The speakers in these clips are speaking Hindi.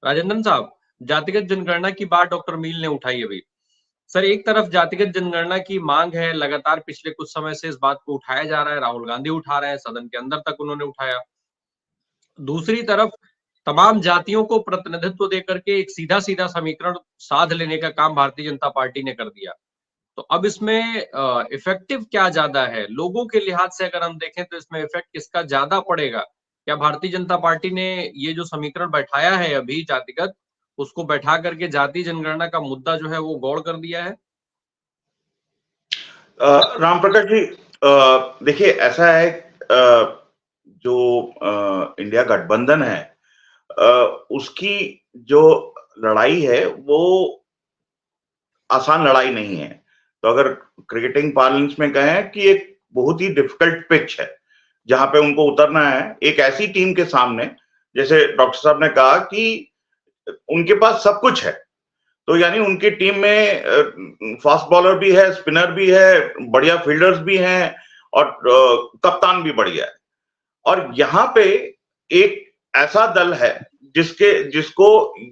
राजेंद्रन साहब, जातिगत जनगणना की बात डॉक्टर मील ने उठाई अभी। सर, एक तरफ जातिगत जनगणना की मांग है, लगातार पिछले कुछ समय से इस बात को उठाया जा रहा है, राहुल गांधी उठा रहे हैं, सदन के अंदर तक उन्होंने उठाया। दूसरी तरफ तमाम जातियों को प्रतिनिधित्व देकर के एक सीधा-सीधा समीकरण साध लेने का काम भारतीय जनता पार्टी ने कर दिया। तो अब इसमें इफेक्टिव क्या ज्यादा है? लोगों के लिहाज से अगर हम देखें तो इसमें इफेक्ट किसका ज्यादा पड़ेगा? क्या भारतीय जनता पार्टी ने ये जो समीकरण बैठाया है अभी जातिगत, उसको बैठा करके जाति जनगणना का मुद्दा जो है वो गौड़ कर दिया है? राम प्रकाश जी, देखिए ऐसा है, जो इंडिया गठबंधन है, उसकी जो लड़ाई है वो आसान लड़ाई नहीं है। तो अगर क्रिकेटिंग पार्लेंस में कहें कि एक बहुत ही डिफिकल्ट पिच है जहां पे उनको उतरना है एक ऐसी टीम के सामने, जैसे डॉक्टर साहब ने कहा कि उनके पास सब कुछ है। तो यानी उनकी टीम में फास्ट बॉलर भी है, स्पिनर भी है, बढ़िया फील्डर्स भी हैं और कप्तान भी बढ़िया है। और यहाँ पे एक ऐसा दल है जिसको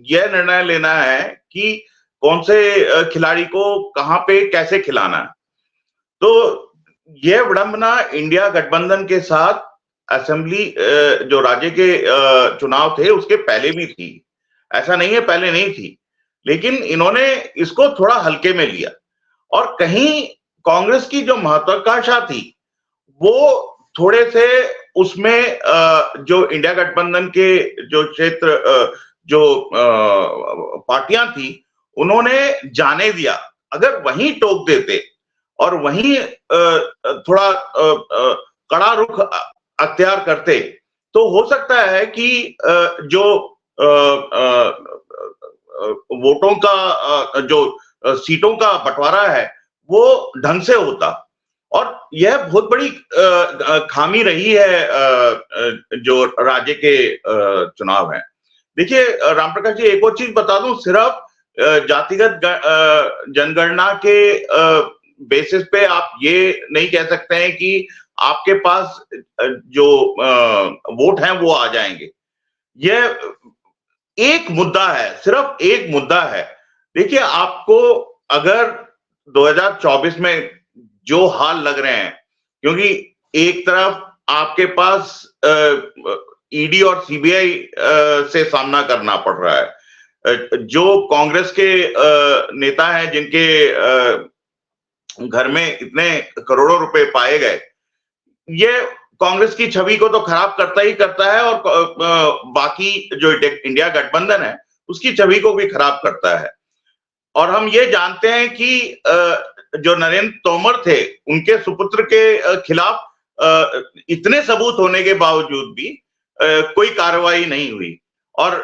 यह निर्णय लेना है कि कौन से खिलाड़ी को कहां पे कैसे खिलाना है। तो यह विडंबना इंडिया गठबंधन के साथ असेंबली जो राज्य के चुनाव थे उसके पहले भी थी। ऐसा नहीं है पहले नहीं थी, लेकिन इन्होंने इसको थोड़ा हल्के में लिया और कहीं कांग्रेस की जो महत्वाकांक्षा थी वो थोड़े से उसमें जो इंडिया गठबंधन के जो क्षेत्र जो पार्टियां थी उन्होंने जाने दिया। अगर वहीं टोक देते और वहीं थोड़ा कड़ा रुख अख्तियार करते तो हो सकता है कि जो वोटों का जो सीटों का बंटवारा है वो ढंग से होता। और यह बहुत बड़ी खामी रही है जो राज्य के चुनाव हैं। देखिए राम प्रकाश जी, एक और चीज बता दूं, सिर्फ जातिगत जनगणना के बेसिस पे आप ये नहीं कह सकते हैं कि आपके पास जो वोट हैं वो आ जाएंगे। यह एक मुद्दा है, सिर्फ एक मुद्दा है। देखिए आपको अगर 2024 में जो हाल लग रहे हैं, क्योंकि एक तरफ आपके पास ईडी और सीबीआई से सामना करना पड़ रहा है, जो कांग्रेस के नेता हैं जिनके घर में इतने करोड़ों रुपए पाए गए, ये कांग्रेस की छवि को तो खराब करता ही करता है और बाकी जो इंडिया गठबंधन है उसकी छवि को भी खराब करता है। और हम ये जानते हैं कि जो नरेंद्र तोमर थे उनके सुपुत्र के खिलाफ इतने सबूत होने के बावजूद भी कोई कार्रवाई नहीं हुई। और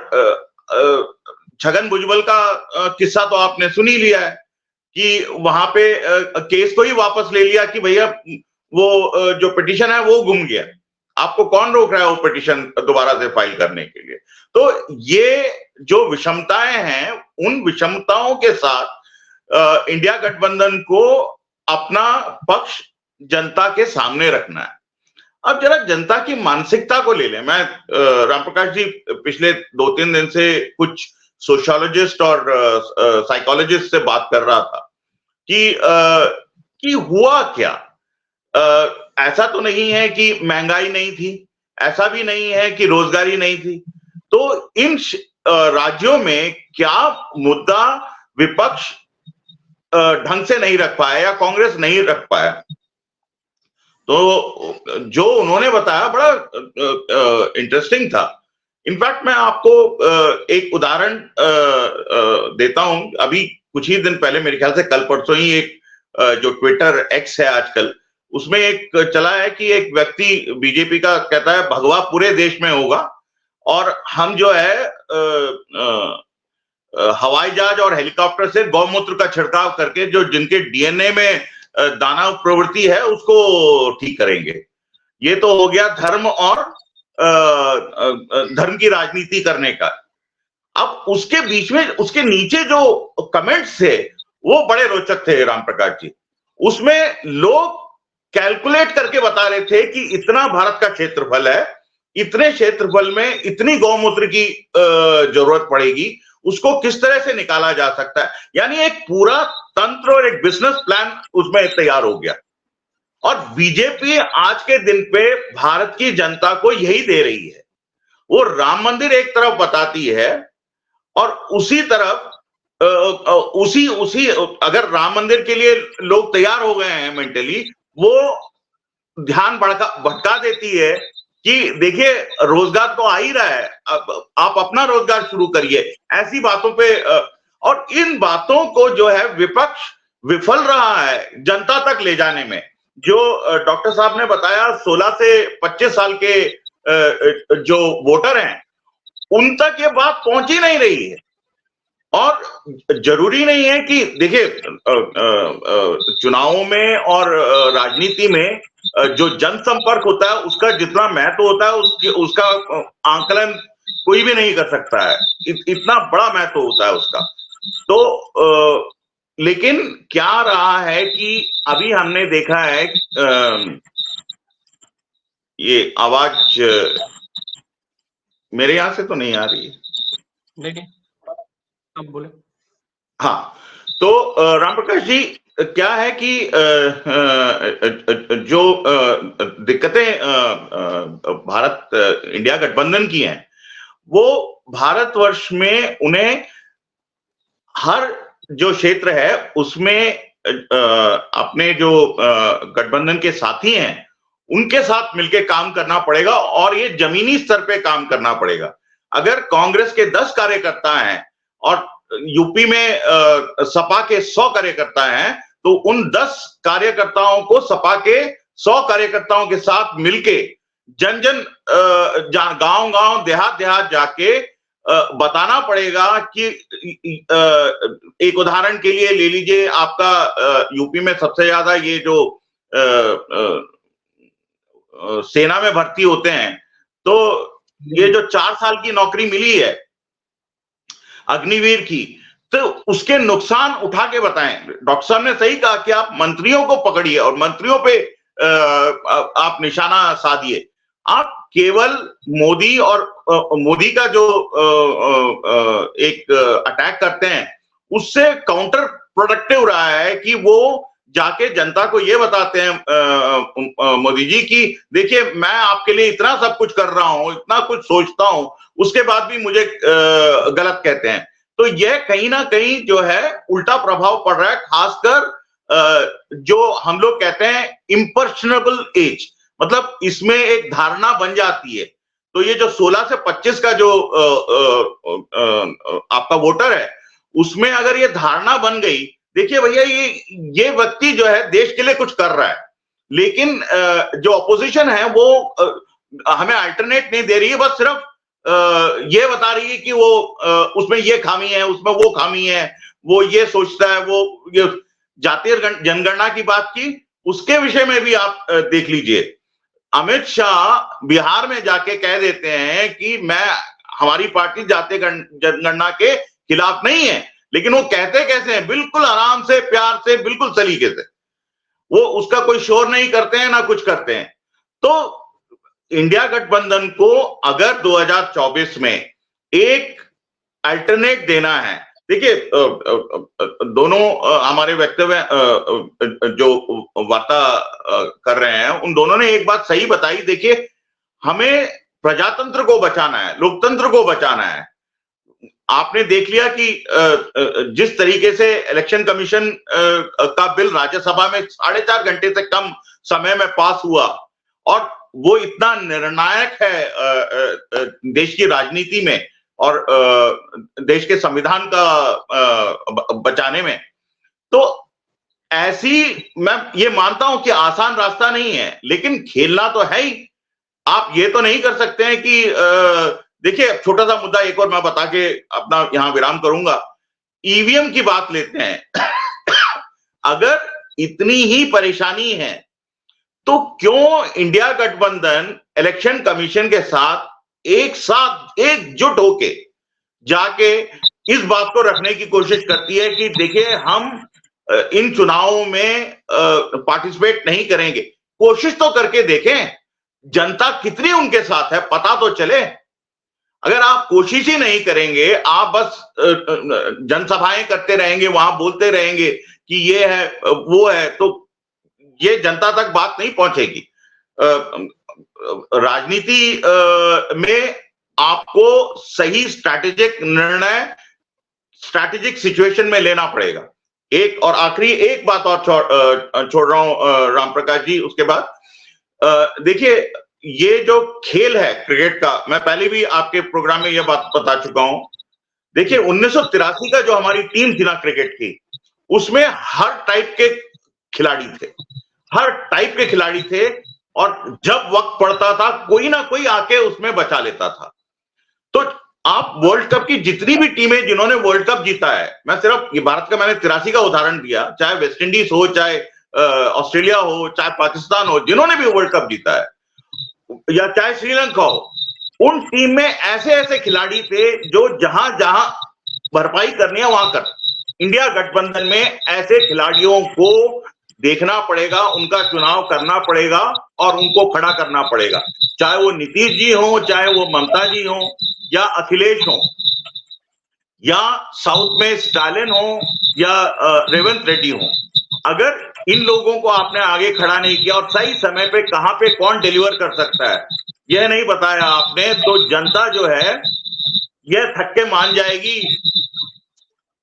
छगन भुजबल का किस्सा तो आपने सुन ही लिया है कि वहां पे केस को ही वापस ले लिया कि भैया वो जो पिटीशन है वो गुम गया, आपको कौन रोक रहा है वो पिटीशन दोबारा से फाइल करने के लिए। तो ये जो विषमताएं हैं, उन विषमताओं के साथ इंडिया गठबंधन को अपना पक्ष जनता के सामने रखना है। अब जरा जनता की मानसिकता को ले लें। मैं राम प्रकाश जी पिछले 2-3 दिन से कुछ सोशियोलॉजिस्ट और साइकोलॉजिस्ट से बात कर रहा था कि हुआ क्या। ऐसा तो नहीं है कि महंगाई नहीं थी, ऐसा भी नहीं है कि रोजगारी नहीं थी। तो इन राज्यों में क्या मुद्दा विपक्ष ढंग से नहीं रख पाया या कांग्रेस नहीं रख पाया? तो जो उन्होंने बताया बड़ा इंटरेस्टिंग था। इनफैक्ट मैं आपको एक उदाहरण देता हूं। अभी कुछ ही दिन पहले, मेरे ख्याल से कल परसों ही, एक जो ट्विटर एक्स है आजकल, उसमें एक चला है कि एक व्यक्ति बीजेपी का कहता है भगवा पूरे देश में होगा और हम जो है हवाई जहाज और हेलीकॉप्टर से गौमूत्र का छिड़काव करके जो जिनके डीएनए में दानव प्रवृत्ति है उसको ठीक करेंगे। ये तो हो गया धर्म और धर्म की राजनीति करने का। अब उसके बीच में उसके नीचे जो कमेंट्स थे वो बड़े रोचक थे राम प्रकाश जी। उसमें लोग कैलकुलेट करके बता रहे थे कि इतना भारत का क्षेत्रफल है, इतने क्षेत्रफल में इतनी गौमूत्र की जरूरत पड़ेगी, उसको किस तरह से निकाला जा सकता है। यानी एक पूरा तंत्र और एक बिजनेस प्लान उसमें तैयार हो गया। और बीजेपी आज के दिन पे भारत की जनता को यही दे रही है। वो राम मंदिर एक तरफ बताती है और उसी तरफ उसी अगर राम मंदिर के लिए लोग तैयार हो गए हैं मेंटली, वो ध्यान भटका देती है कि देखिए रोजगार तो आ ही रहा है, आप अपना रोजगार शुरू करिए, ऐसी बातों पे और इन बातों को जो है विपक्ष विफल रहा है जनता तक ले जाने में। जो डॉक्टर साहब ने बताया 16 से 25 साल के जो वोटर हैं उन तक ये बात पहुंच ही नहीं रही है। और जरूरी नहीं है कि देखिए चुनावों में और राजनीति में जो जनसंपर्क होता है उसका जितना महत्व होता है उसका आंकलन कोई भी नहीं कर सकता है, इतना बड़ा महत्व होता है उसका। तो लेकिन क्या रहा है कि अभी हमने देखा है ये आवाज मेरे यहां से तो नहीं आ रही है। नहीं अब बोले। हाँ, तो राम प्रकाश जी क्या है कि जो दिक्कतें भारत इंडिया गठबंधन की हैं, वो भारतवर्ष में उन्हें हर जो क्षेत्र है उसमें अपने जो गठबंधन के साथी हैं उनके साथ मिलकर काम करना पड़ेगा और ये जमीनी स्तर पे काम करना पड़ेगा। अगर कांग्रेस के 10 कार्यकर्ता हैं और यूपी में सपा के 100 कार्यकर्ता हैं, तो उन 10 कार्यकर्ताओं को सपा के 100 कार्यकर्ताओं के साथ मिलके जन जन गांव गांव देहात देहात जाके बताना पड़ेगा कि एक उदाहरण के लिए ले लीजिए, आपका यूपी में सबसे ज्यादा ये जो सेना में भर्ती होते हैं, तो ये जो 4 साल की नौकरी मिली है अग्निवीर की, तो उसके नुकसान उठा के बताएं। डॉक्टर साहब ने सही कहा कि आप मंत्रियों को पकड़िए और मंत्रियों पे आप निशाना साधिए। आप केवल मोदी और मोदी का जो एक अटैक करते हैं उससे काउंटर प्रोडक्टिव रहा है कि वो जाके जनता को ये बताते हैं मोदी जी की देखिए मैं आपके लिए इतना सब कुछ कर रहा हूं, इतना कुछ सोचता हूं, उसके बाद भी मुझे गलत कहते हैं। तो यह कहीं ना कहीं जो है उल्टा प्रभाव पड़ रहा है, खासकर जो हम लोग कहते हैं इम्पर्सनेबल एज, मतलब इसमें एक धारणा बन जाती है। तो ये जो 16 से 25 का जो आपका वोटर है उसमें अगर ये धारणा बन गई, देखिए भैया ये व्यक्ति जो है देश के लिए कुछ कर रहा है, लेकिन जो अपोजिशन है वो हमें अल्टरनेट नहीं दे रही है, बस सिर्फ ये बता रही है कि वो उसमें ये खामी है, उसमें वो खामी है, वो ये सोचता है, वो ये जातीय जनगणना की बात की, उसके विषय में भी आप देख लीजिए। अमित शाह बिहार में जाके कह देते हैं कि हमारी पार्टी जातीय जनगणना के खिलाफ नहीं है, लेकिन वो कहते कैसे हैं, बिल्कुल आराम से, प्यार से, बिल्कुल सलीके से, वो उसका कोई शोर नहीं करते हैं ना कुछ करते हैं। तो इंडिया गठबंधन को अगर 2024 में एक अल्टरनेट देना है, देखिए दोनों हमारे वक्तव्य जो वार्ता कर रहे हैं उन दोनों ने एक बात सही बताई। देखिए हमें प्रजातंत्र को बचाना है, लोकतंत्र को बचाना है। आपने देख लिया कि जिस तरीके से इलेक्शन कमीशन का बिल राज्यसभा में 4.5 घंटे से कम समय में पास हुआ और वो इतना निर्णायक है देश की राजनीति में और देश के संविधान का बचाने में, तो ऐसी मैं ये मानता हूं कि आसान रास्ता नहीं है, लेकिन खेलना तो है ही। आप ये तो नहीं कर सकते हैं कि देखिए छोटा सा मुद्दा एक और मैं बता के अपना यहां विराम करूंगा। ईवीएम की बात लेते हैं अगर इतनी ही परेशानी है तो क्यों इंडिया गठबंधन इलेक्शन कमीशन के साथ एकजुट होके जाके इस बात को रखने की कोशिश करती है कि देखिए हम इन चुनावों में पार्टिसिपेट नहीं करेंगे। कोशिश तो करके देखें, जनता कितनी उनके साथ है पता तो चले। अगर आप कोशिश ही नहीं करेंगे, आप बस जनसभाएं करते रहेंगे, वहां बोलते रहेंगे कि ये है वो है, तो ये जनता तक बात नहीं पहुंचेगी। राजनीति में आपको सही स्ट्रैटेजिक निर्णय स्ट्रैटेजिक सिचुएशन में लेना पड़ेगा। एक और आखिरी एक बात और छोड़ रहा हूं राम प्रकाश जी, उसके बाद देखिए ये जो खेल है क्रिकेट का, मैं पहले भी आपके प्रोग्राम में यह बात बता चुका हूं। देखिए 1983 का जो हमारी टीम थी ना क्रिकेट की, उसमें हर टाइप के खिलाड़ी थे, हर टाइप के खिलाड़ी थे, और जब वक्त पड़ता था कोई ना कोई आके उसमें बचा लेता था। तो आप वर्ल्ड कप की जितनी भी टीमें जिन्होंने वर्ल्ड कप जीता है, मैं सिर्फ ये भारत का मैंने 83 का उदाहरण दिया, चाहे वेस्ट इंडीज हो, चाहे ऑस्ट्रेलिया हो, चाहे पाकिस्तान हो, जिन्होंने भी वर्ल्ड कप जीता है, या चाहे श्रीलंका हो, उन टीम में ऐसे ऐसे खिलाड़ी थे जो जहां जहां भरपाई करनी है वहां कर। इंडिया गठबंधन में ऐसे खिलाड़ियों को देखना पड़ेगा, उनका चुनाव करना पड़ेगा और उनको खड़ा करना पड़ेगा, चाहे वो नीतीश जी हो, चाहे वो ममता जी हो, या अखिलेश हो, या साउथ में स्टालिन हो, या रेवंत रेड्डी हो। अगर इन लोगों को आपने आगे खड़ा नहीं किया और सही समय पे कहां पे कौन डिलीवर कर सकता है यह नहीं बताया आपने, तो जनता जो है यह थक के मान जाएगी,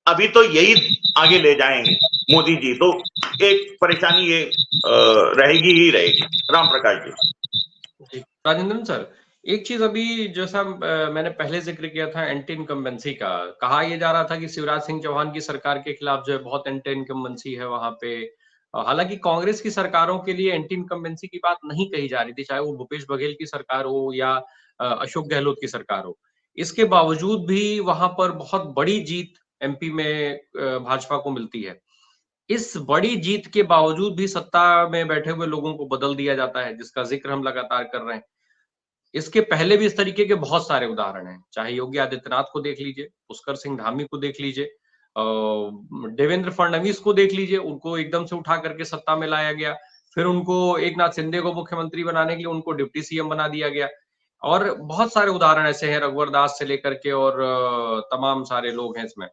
अभी तो यही आगे ले जाएंगे मोदी जी, तो एक परेशानी ये रहेगी ही रहेगी। राम प्रकाश जी। राजेंद्रन सर, एक चीज अभी जैसा मैंने पहले जिक्र किया था एंटी इनकम्बेंसी का, कहा यह जा रहा था कि शिवराज सिंह चौहान की सरकार के खिलाफ जो है बहुत एंटी इनकम्बेंसी है वहां पे। हालांकि कांग्रेस की सरकारों के लिए एंटी इनकम्बेंसी की बात नहीं कही जा रही थी, चाहे वो भूपेश बघेल की सरकार हो या अशोक गहलोत की सरकार हो। इसके बावजूद भी वहां पर बहुत बड़ी जीत एमपी में भाजपा को मिलती है। इस बड़ी जीत के बावजूद भी सत्ता में बैठे हुए लोगों को बदल दिया जाता है, जिसका जिक्र हम लगातार कर रहे हैं। इसके पहले भी इस तरीके के बहुत सारे उदाहरण हैं, चाहे योगी आदित्यनाथ को देख लीजिए, पुष्कर सिंह धामी को देख लीजिए, देवेंद्र फडणवीस को देख लीजिए, उनको एकदम से उठा करके सत्ता में लाया गया, फिर उनको एकनाथ शिंदे को मुख्यमंत्री बनाने के लिए उनको डिप्टी सीएम बना दिया गया, और बहुत सारे उदाहरण ऐसे हैं, रघुवर दास से लेकर के और तमाम सारे लोग हैं इसमें।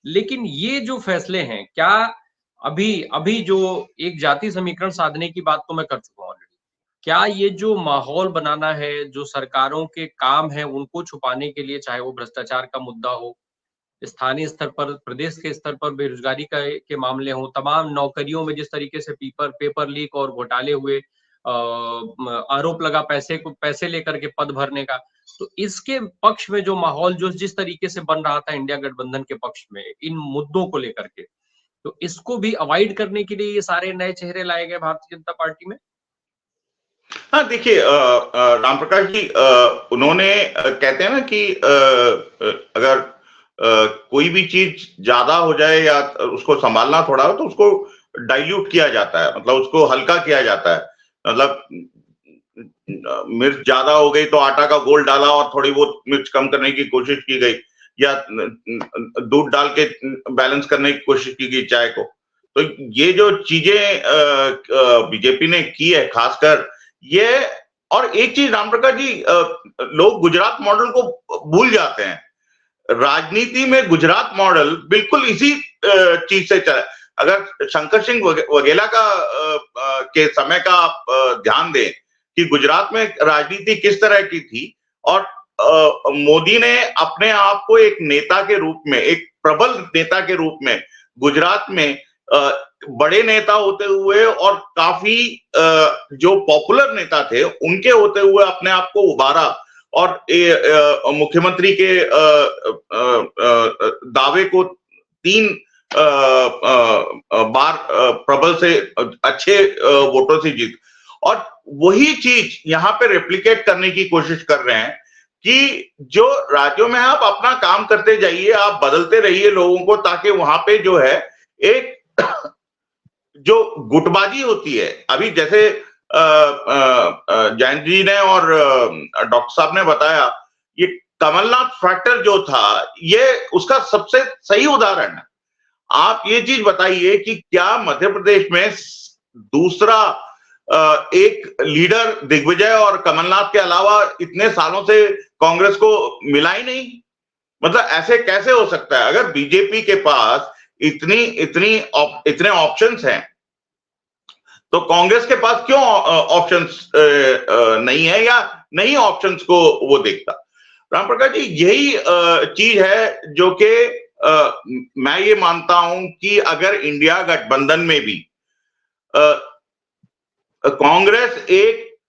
लेकिन ये जो फैसले हैं, क्या अभी अभी जो एक जाति समीकरण साधने की बात तो मैं कर चुका हूँ ऑलरेडी, क्या ये जो माहौल बनाना है, जो सरकारों के काम है उनको छुपाने के लिए, चाहे वो भ्रष्टाचार का मुद्दा हो, स्थानीय स्तर पर, प्रदेश के स्तर पर बेरोजगारी के मामले हो, तमाम नौकरियों में जिस तरीके से पेपर लीक और घोटाले हुए, आरोप लगा पैसे लेकर के पद भरने का, तो इसके पक्ष में जो माहौल जो जिस तरीके से बन रहा था इंडिया गठबंधन के पक्ष में इन मुद्दों को लेकर के, तो इसको भी अवॉइड करने के लिए ये सारे नए चेहरे लाए गए भारतीय जनता पार्टी में। हाँ देखिए राम प्रकाश जी, उन्होंने कहते हैं ना कि अगर कोई भी चीज ज्यादा हो जाए या उसको संभालना थोड़ा हो तो उसको डाइल्यूट किया जाता है, मतलब उसको हल्का किया जाता है। मतलब मिर्च ज्यादा हो गई तो आटा का घोल डाला और थोड़ी बहुत मिर्च कम करने की कोशिश की गई, या दूध डाल के बैलेंस करने की कोशिश की गई चाय को। तो ये जो चीजें बीजेपी ने की है खासकर ये, और एक चीज राम प्रकाश जी, लोग गुजरात मॉडल को भूल जाते हैं। राजनीति में गुजरात मॉडल बिल्कुल इसी चीज से चला। अगर शंकर सिंह वघेला का के समय का आप ध्यान दें कि गुजरात में राजनीति किस तरह की थी, और मोदी ने अपने आप को एक नेता के रूप में, एक प्रबल नेता के रूप में गुजरात में बड़े नेता होते हुए और काफी जो पॉपुलर नेता थे उनके होते हुए अपने आप को उबारा, और मुख्यमंत्री के दावे को 3 बार प्रबल से अच्छे वोटों से जीत। और वही चीज यहां पे रेप्लिकेट करने की कोशिश कर रहे हैं कि जो राज्यों में आप अपना काम करते जाइए, आप बदलते रहिए लोगों को, ताकि वहां पे जो है एक जो गुटबाजी होती है, अभी जैसे जैन जी ने और डॉक्टर साहब ने बताया, ये कमलनाथ फैक्टर जो था ये उसका सबसे सही उदाहरण है। आप ये चीज बताइए कि क्या मध्य प्रदेश में दूसरा एक लीडर दिग्विजय और कमलनाथ के अलावा इतने सालों से कांग्रेस को मिला ही नहीं। मतलब ऐसे कैसे हो सकता है? अगर बीजेपी के पास इतने ऑप्शंस हैं तो कांग्रेस के पास क्यों ऑप्शंस नहीं है या नहीं ऑप्शंस को वो देखता? राम प्रकाश जी, यही चीज है जो कि मैं ये मानता हूं कि अगर इंडिया गठबंधन में भी कांग्रेस एक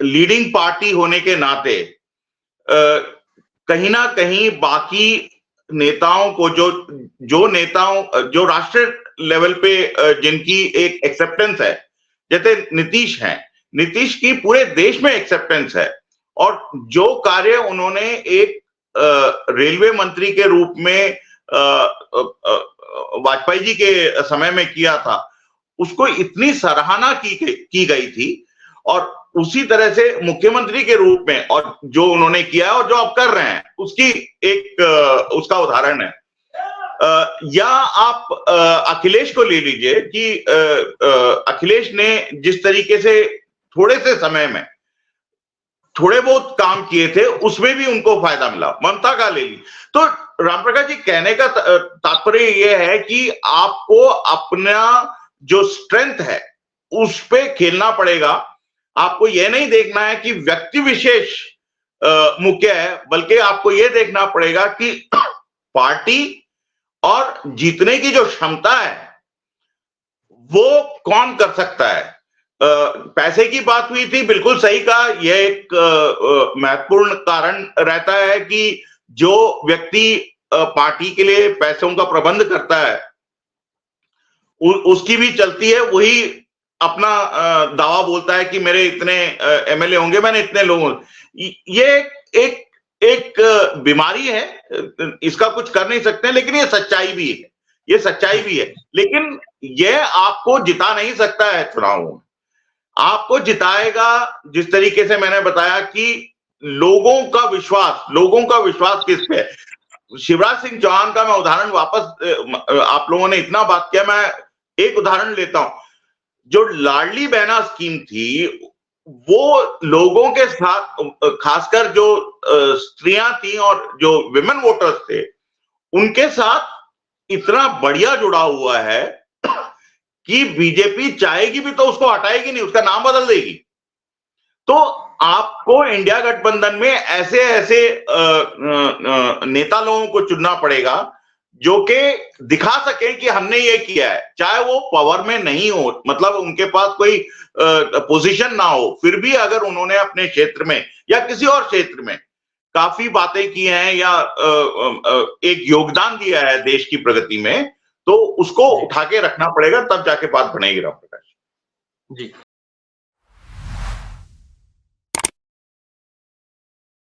लीडिंग पार्टी होने के नाते कहीं ना कहीं बाकी नेताओं को जो राष्ट्रीय लेवल पे जिनकी एक एक्सेप्टेंस है, जैसे नीतीश हैं, नीतीश की पूरे देश में एक्सेप्टेंस है और जो कार्य उन्होंने एक रेलवे मंत्री के रूप में वाजपेयी जी के समय में किया था, उसको इतनी सराहना की गई थी और उसी तरह से मुख्यमंत्री के रूप में और जो उन्होंने किया है और जो अब कर रहे हैं उसकी एक उसका उदाहरण है। या आप अखिलेश को ले लीजिए कि अखिलेश ने जिस तरीके से थोड़े से समय में थोड़े बहुत काम किए थे उसमें भी उनको फायदा मिला। ममता का ले ली तो राम प्रकाश जी, कहने का तात्पर्य यह है कि आपको अपना जो स्ट्रेंथ है उस पे खेलना पड़ेगा। आपको यह नहीं देखना है कि व्यक्ति विशेष मुख्य है, बल्कि आपको यह देखना पड़ेगा कि पार्टी और जीतने की जो क्षमता है वो कौन कर सकता है। पैसे की बात हुई थी, बिल्कुल सही कहा, यह एक महत्वपूर्ण कारण रहता है कि जो व्यक्ति पार्टी के लिए पैसों का प्रबंध करता है उसकी भी चलती है, वही अपना दावा बोलता है कि मेरे इतने एमएलए होंगे, मैंने इतने लोगों। ये एक बीमारी है, इसका कुछ कर नहीं सकते, लेकिन ये सच्चाई भी है, ये सच्चाई भी है। लेकिन ये आपको जिता नहीं सकता है चुनाव में। आपको जिताएगा जिस तरीके से मैंने बताया कि लोगों का विश्वास किस पे है। शिवराज सिंह चौहान का मैं उदाहरण वापस, आप लोगों ने इतना बात किया, मैं एक उदाहरण लेता हूं। जो लाडली बहना स्कीम थी वो लोगों के साथ, खासकर जो स्त्रियां थी और जो विमेन वोटर्स थे, उनके साथ इतना बढ़िया जुड़ा हुआ है कि बीजेपी चाहेगी भी तो उसको हटाएगी नहीं, उसका नाम बदल देगी। तो आपको इंडिया गठबंधन में ऐसे नेता लोगों को चुनना पड़ेगा जो कि दिखा सके कि हमने ये किया है, चाहे वो पावर में नहीं हो, मतलब उनके पास कोई पोजीशन ना हो, फिर भी अगर उन्होंने अपने क्षेत्र में या किसी और क्षेत्र में काफी बातें की हैं या एक योगदान दिया है देश की प्रगति में, तो उसको उठा के रखना पड़ेगा, तब जाके बात बनेगी। राम प्रकाश जी।